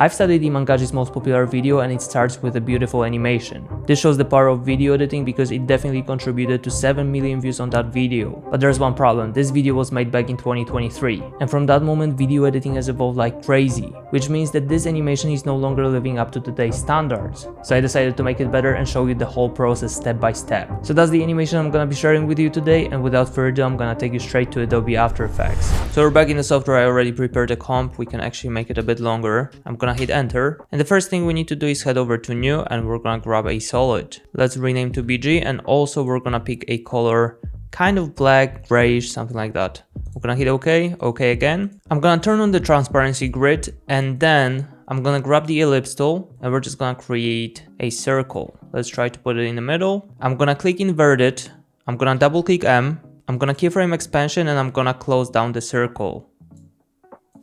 I've studied Iman Gadzhi's most popular video, and it starts with a beautiful animation. This shows the power of video editing because it definitely contributed to 7 million views on that video. But there's one problem: this video was made back in 2023, and from that moment video editing has evolved like crazy, which means that this animation is no longer living up to today's standards. So I decided to make it better and show you the whole process step by step. So that's the animation I'm gonna be sharing with you today, and without further ado, I'm gonna take you straight to Adobe After Effects. So we're back in the software. I already prepared a comp. We can actually make it a bit longer. I'm gonna hit enter, and the first thing we need to do is head over to new, and we're gonna grab a solid. Let's rename to BG, and also we're gonna pick a color kind of black, grayish, something like that. We're gonna hit OK, OK again. I'm gonna turn on the transparency grid, and then I'm gonna grab the ellipse tool, and we're just gonna create a circle. Let's try to put it in the middle. I'm gonna click invert it. I'm gonna double click M. I'm gonna keyframe expansion, and I'm gonna close down the circle.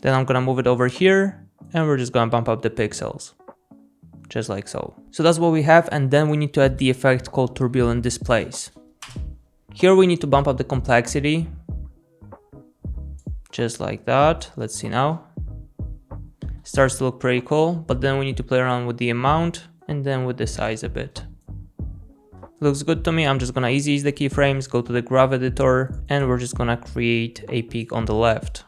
Then I'm gonna move it over here, and we're just gonna bump up the pixels. Just like so. So that's what we have, and then we need to add the effect called turbulent displays. Here we need to bump up the complexity. Just like that. Let's see now. Starts to look pretty cool, but then we need to play around with the amount and then with the size a bit. Looks good to me. I'm just gonna ease the keyframes, go to the graph editor, and we're just gonna create a peak on the left.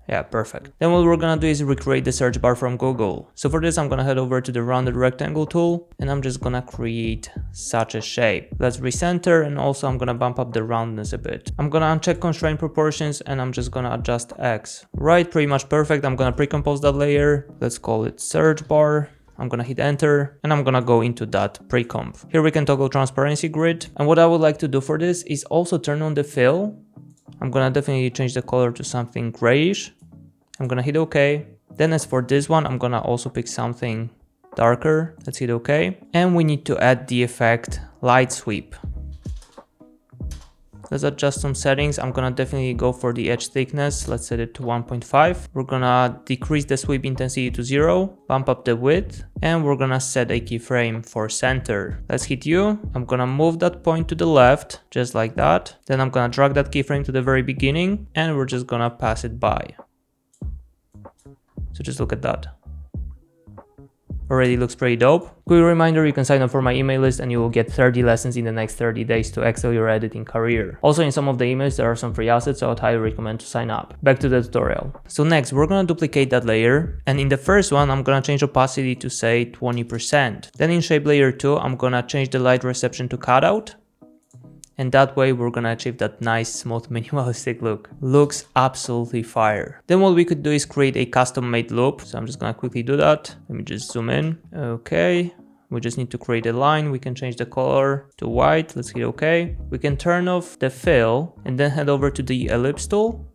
Yeah, perfect. Then what we're gonna do is recreate the search bar from Google. So for this, I'm gonna head over to the rounded rectangle tool, and I'm just gonna create such a shape. Let's recenter, and also I'm gonna bump up the roundness a bit. I'm gonna uncheck constraint proportions, and I'm just gonna adjust X. Right, pretty much perfect. I'm gonna pre-compose that layer. Let's call it search bar. I'm gonna hit enter, and I'm gonna go into that pre-comp. Here we can toggle transparency grid. And what I would like to do for this is also turn on the fill. I'm gonna definitely change the color to something grayish. I'm gonna hit OK. Then as for this one, I'm gonna also pick something darker. Let's hit OK. And we need to add the effect light sweep. Let's adjust some settings. I'm gonna definitely go for the edge thickness. Let's set it to 1.5. We're gonna decrease the sweep intensity to 0, bump up the width, and we're gonna set a keyframe for center. Let's hit U. I'm gonna move that point to the left, just like that. Then I'm gonna drag that keyframe to the very beginning, and we're just gonna pass it by. So just look at that. Already looks pretty dope. Quick reminder, you can sign up for my email list and you will get 30 lessons in the next 30 days to excel your editing career. Also in some of the emails there are some free assets, so I'd highly recommend to sign up. Back to the tutorial. So next we're gonna duplicate that layer, and in the first one I'm gonna change opacity to say 20%. Then in shape layer 2 I'm gonna change the light reception to cutout. And that way we're gonna achieve that nice, smooth, minimalistic look. Looks absolutely fire. Then what we could do is create a custom made loop. So I'm just gonna quickly do that. Let me just zoom in. Okay. We just need to create a line. We can change the color to white. Let's hit OK. We can turn off the fill and then head over to the ellipse tool.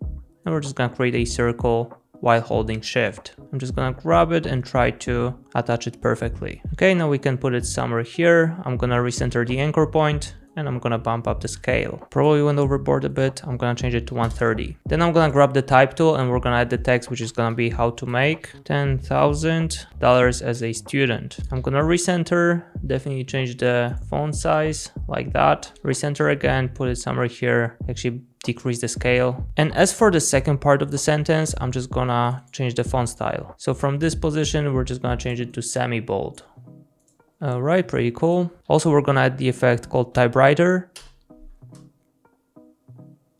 And we're just gonna create a circle while holding shift. I'm just gonna grab it and try to attach it perfectly. Okay, now we can put it somewhere here. I'm gonna recenter the anchor point, and I'm gonna bump up the scale. Probably went overboard a bit. I'm gonna change it to 130. Then I'm gonna grab the type tool, and we're gonna add the text, which is gonna be how to make $10,000 as a student. I'm gonna recenter, definitely change the font size like that. Recenter again, put it somewhere here, actually decrease the scale. And as for the second part of the sentence, I'm just gonna change the font style. So from this position, we're just gonna change it to semi-bold. Alright, pretty cool. Also, we're gonna add the effect called typewriter.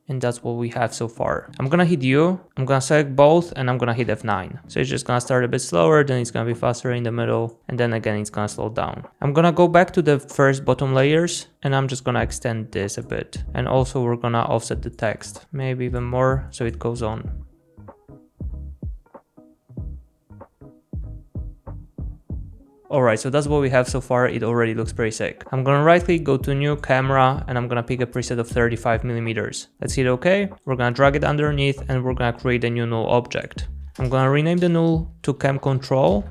And that's what we have so far. I'm gonna hit U, I'm gonna select both, and I'm gonna hit F9. So it's just gonna start a bit slower, then it's gonna be faster in the middle, and then again it's gonna slow down. I'm gonna go back to the first bottom layers, and I'm just gonna extend this a bit. And also we're gonna offset the text, maybe even more, so it goes on. Alright, so that's what we have so far. It already looks pretty sick. I'm gonna right click, go to new camera, and I'm gonna pick a preset of 35mm. Let's hit OK. We're gonna drag it underneath, and we're gonna create a new null object. I'm gonna rename the null to cam control.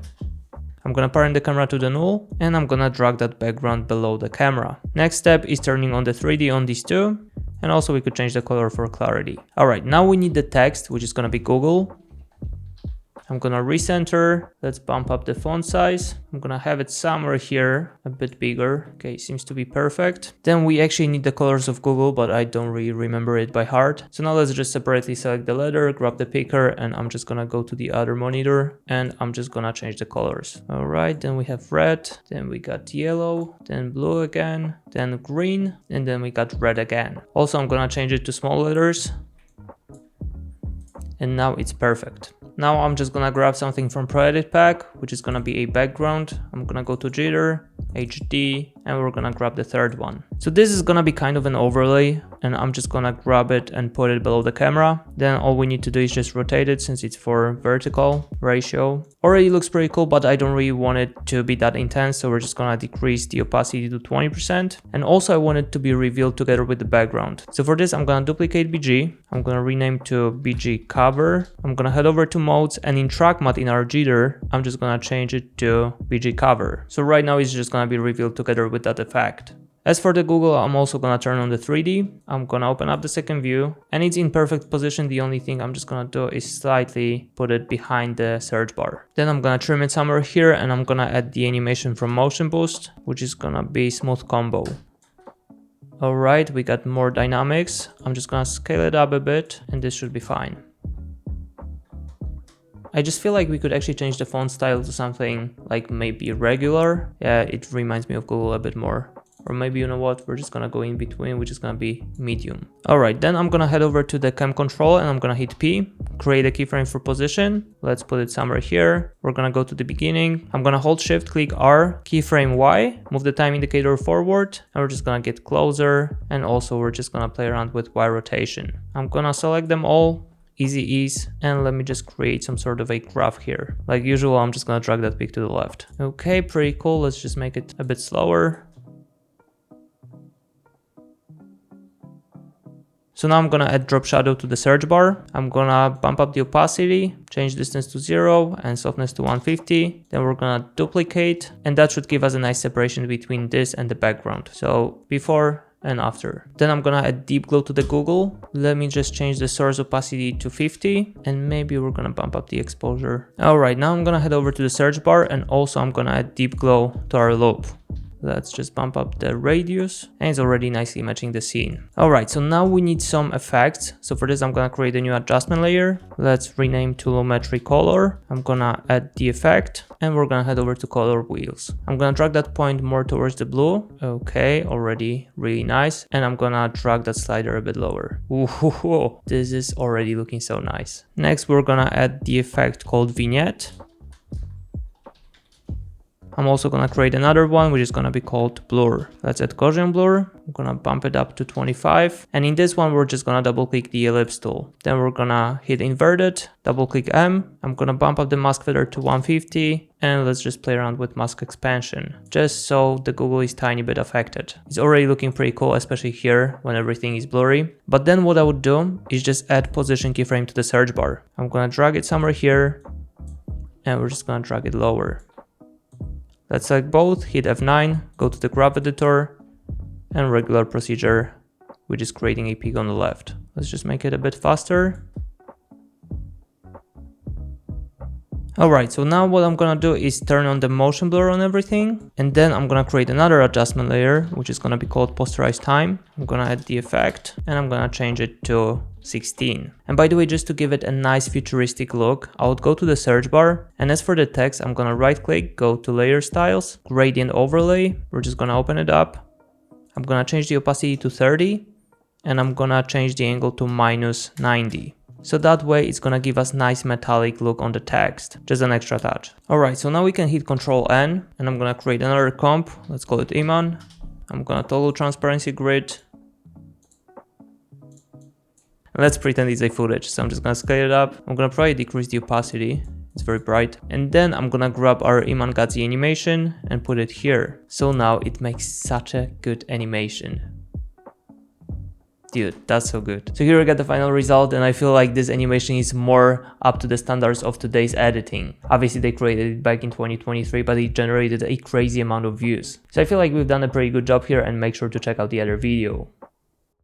I'm gonna parent the camera to the null, and I'm gonna drag that background below the camera. Next step is turning on the 3D on these two, and also we could change the color for clarity. Alright, now we need the text, which is gonna be Google. I'm gonna recenter. Let's bump up the font size. I'm gonna have it somewhere here, a bit bigger. Okay, seems to be perfect. Then we actually need the colors of Google, but I don't really remember it by heart. So now let's just separately select the letter, grab the picker, and I'm just gonna go to the other monitor and I'm just gonna change the colors. All right, then we have red, then we got yellow, then blue again, then green, and then we got red again. Also, I'm gonna change it to small letters. And now it's perfect. Now I'm just gonna grab something from ProEdit pack, which is gonna be a background. I'm gonna go to jitter, HD, and we're gonna grab the third one. So this is gonna be kind of an overlay, and I'm just gonna grab it and put it below the camera. Then all we need to do is just rotate it since it's for vertical ratio. Already looks pretty cool, but I don't really want it to be that intense, so we're just gonna decrease the opacity to 20%. And also I want it to be revealed together with the background. So for this, I'm gonna duplicate BG. I'm gonna rename to BG cover. I'm gonna head over to modes, and in track matte in our jitter, I'm just gonna change it to BG cover. So right now it's just gonna be revealed together with that effect. As for the Google, I'm also gonna turn on the 3D. I'm gonna open up the second view, and it's in perfect position. The only thing I'm just gonna do is slightly put it behind the search bar. Then I'm gonna trim it somewhere here, and I'm gonna add the animation from Motion Boost, which is gonna be Smooth Combo. All right, we got more dynamics. I'm just gonna scale it up a bit, and this should be fine. I just feel like we could actually change the font style to something like maybe regular. Yeah, it reminds me of Google a bit more. Or maybe, you know what, we're just gonna go in between, which is gonna be medium. All right, then I'm gonna head over to the cam control and I'm gonna hit P, create a keyframe for position. Let's put it somewhere here. We're gonna go to the beginning. I'm gonna hold shift, click R, keyframe Y, move the time indicator forward, and we're just gonna get closer. And also we're just gonna play around with Y rotation. I'm gonna select them all, easy ease, and let me just create some sort of a graph here. Like usual, I'm just gonna drag that peak to the left. Okay, pretty cool. Let's just make it a bit slower. So now I'm gonna add drop shadow to the search bar. I'm gonna bump up the opacity, change distance to 0 and softness to 150. Then we're gonna duplicate, and that should give us a nice separation between this and the background. So before and after. Then I'm gonna add deep glow to the Google. Let me just change the source opacity to 50, and maybe we're gonna bump up the exposure. All right, now I'm gonna head over to the search bar, and also I'm gonna add deep glow to our loop. Let's just bump up the radius, and it's already nicely matching the scene. All right, so now we need some effects. So for this, I'm gonna create a new adjustment layer. Let's rename to Lumetri Color. I'm gonna add the effect, and we're gonna head over to color wheels. I'm gonna drag that point more towards the blue. Okay, already really nice. And I'm gonna drag that slider a bit lower. Ooh, this is already looking so nice. Next, we're gonna add the effect called Vignette. I'm also gonna create another one, which is gonna be called Blur. Let's add Gaussian Blur. I'm gonna bump it up to 25. And in this one, we're just gonna double click the ellipse tool. Then we're gonna hit inverted, double click M. I'm gonna bump up the mask feather to 150. And let's just play around with mask expansion, just so the Google is tiny bit affected. It's already looking pretty cool, especially here when everything is blurry. But then what I would do is just add position keyframe to the search bar. I'm gonna drag it somewhere here, and we're just gonna drag it lower. Let's select both, hit F9, go to the graph editor, and regular procedure, which is creating a peak on the left. Let's just make it a bit faster. Alright, so now what I'm gonna do is turn on the motion blur on everything, and then I'm gonna create another adjustment layer, which is gonna be called posterized time. I'm gonna add the effect, and I'm gonna change it to 16. And by the way, just to give it a nice futuristic look, I would go to the search bar, and as for the text, I'm gonna right click, go to layer styles, gradient overlay. We're just gonna open it up. I'm gonna change the opacity to 30, and I'm gonna change the angle to -90. So that way it's gonna give us nice metallic look on the text, just an extra touch. Alright, so now we can hit Ctrl N, and I'm gonna create another comp. Let's call it Iman. I'm gonna toggle transparency grid. Let's pretend it's a footage, so I'm just gonna scale it up. I'm gonna probably decrease the opacity, it's very bright. And then I'm gonna grab our Iman Gadzhi animation and put it here. So now it makes such a good animation. Dude, that's so good. So here we got the final result, and I feel like this animation is more up to the standards of today's editing. Obviously they created it back in 2023, but it generated a crazy amount of views. So I feel like we've done a pretty good job here, and make sure to check out the other video.